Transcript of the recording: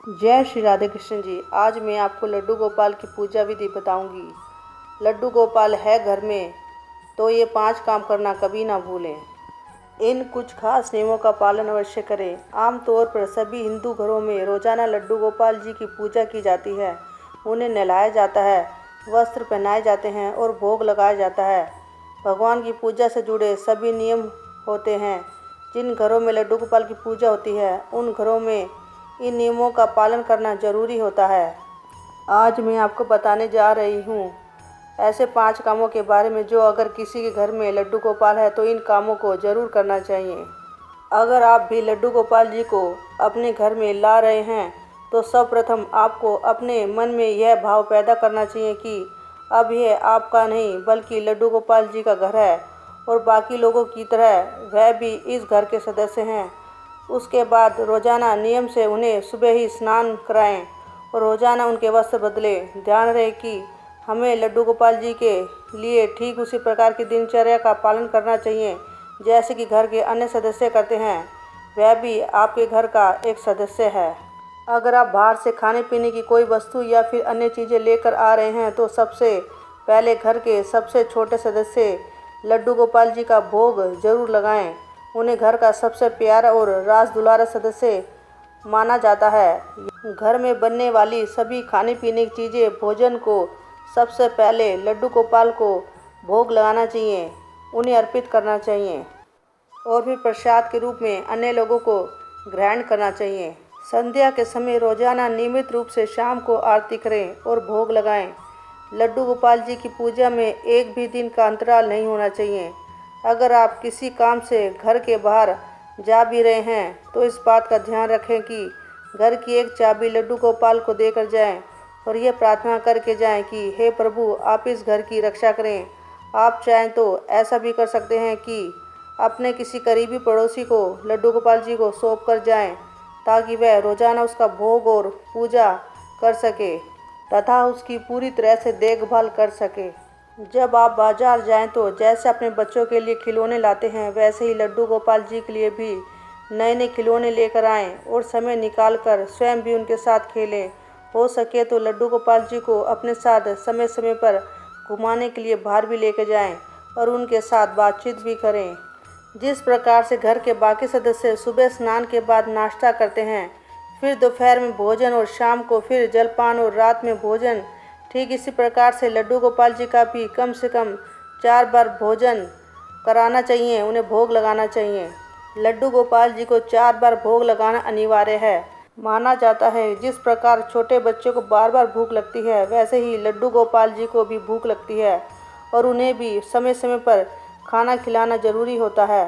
जय श्री राधे कृष्ण जी। आज मैं आपको लड्डू गोपाल की पूजा विधि बताऊंगी। लड्डू गोपाल है घर में तो ये 5 काम करना कभी ना भूलें। इन कुछ खास नियमों का पालन अवश्य करें। आमतौर पर सभी हिंदू घरों में रोजाना लड्डू गोपाल जी की पूजा की जाती है। उन्हें नहलाया जाता है, वस्त्र पहनाए जाते हैं और भोग लगाया जाता है। भगवान की पूजा से जुड़े सभी नियम होते हैं। जिन घरों में लड्डू गोपाल की पूजा होती है उन घरों में इन नियमों का पालन करना जरूरी होता है। आज मैं आपको बताने जा रही हूँ ऐसे 5 कामों के बारे में जो अगर किसी के घर में लड्डू गोपाल है तो इन कामों को ज़रूर करना चाहिए। अगर आप भी लड्डू गोपाल जी को अपने घर में ला रहे हैं तो सर्वप्रथम आपको अपने मन में यह भाव पैदा करना चाहिए कि अब यह आपका नहीं बल्कि लड्डू गोपाल जी का घर है और बाकी लोगों की तरह वह भी इस घर के सदस्य हैं। उसके बाद रोज़ाना नियम से उन्हें सुबह ही स्नान कराएं और रोज़ाना उनके वस्त्र बदलें। ध्यान रहे कि हमें लड्डू गोपाल जी के लिए ठीक उसी प्रकार की दिनचर्या का पालन करना चाहिए जैसे कि घर के अन्य सदस्य करते हैं। वह भी आपके घर का एक सदस्य है। अगर आप बाहर से खाने पीने की कोई वस्तु या फिर अन्य चीज़ें लेकर आ रहे हैं तो सबसे पहले घर के सबसे छोटे सदस्य लड्डू गोपाल जी का भोग जरूर लगाएं। उन्हें घर का सबसे प्यारा और राज दुलारा सदस्य माना जाता है। घर में बनने वाली सभी खाने पीने की चीज़ें भोजन को सबसे पहले लड्डू गोपाल को भोग लगाना चाहिए, उन्हें अर्पित करना चाहिए और फिर प्रसाद के रूप में अन्य लोगों को ग्रहण करना चाहिए। संध्या के समय रोजाना नियमित रूप से शाम को आरती करें और भोग लगाएं। लड्डू गोपाल जी की पूजा में एक भी दिन का अंतराल नहीं होना चाहिए। अगर आप किसी काम से घर के बाहर जा भी रहे हैं तो इस बात का ध्यान रखें कि घर की एक चाबी लड्डू गोपाल को देकर जाएं और ये प्रार्थना करके जाएं कि हे प्रभु आप इस घर की रक्षा करें। आप चाहें तो ऐसा भी कर सकते हैं कि अपने किसी करीबी पड़ोसी को लड्डू गोपाल जी को सौंप कर जाएं ताकि वह रोज़ाना उसका भोग और पूजा कर सके तथा उसकी पूरी तरह से देखभाल कर सके। जब आप बाजार जाएं तो जैसे अपने बच्चों के लिए खिलौने लाते हैं वैसे ही लड्डू गोपाल जी के लिए भी नए नए खिलौने लेकर आएं और समय निकालकर स्वयं भी उनके साथ खेलें। हो सके तो लड्डू गोपाल जी को अपने साथ समय समय पर घुमाने के लिए बाहर भी लेकर जाएं और उनके साथ बातचीत भी करें। जिस प्रकार से घर के बाकी सदस्य सुबह स्नान के बाद नाश्ता करते हैं, फिर दोपहर में भोजन और शाम को फिर जलपान और रात में भोजन, ठीक इसी प्रकार से लड्डू गोपाल जी का भी कम से कम 4 बार भोजन कराना चाहिए, उन्हें भोग लगाना चाहिए। लड्डू गोपाल जी को 4 बार भोग लगाना अनिवार्य है। माना जाता है जिस प्रकार छोटे बच्चों को बार बार भूख लगती है वैसे ही लड्डू गोपाल जी को भी भूख लगती है और उन्हें भी समय समय पर खाना खिलाना जरूरी होता है।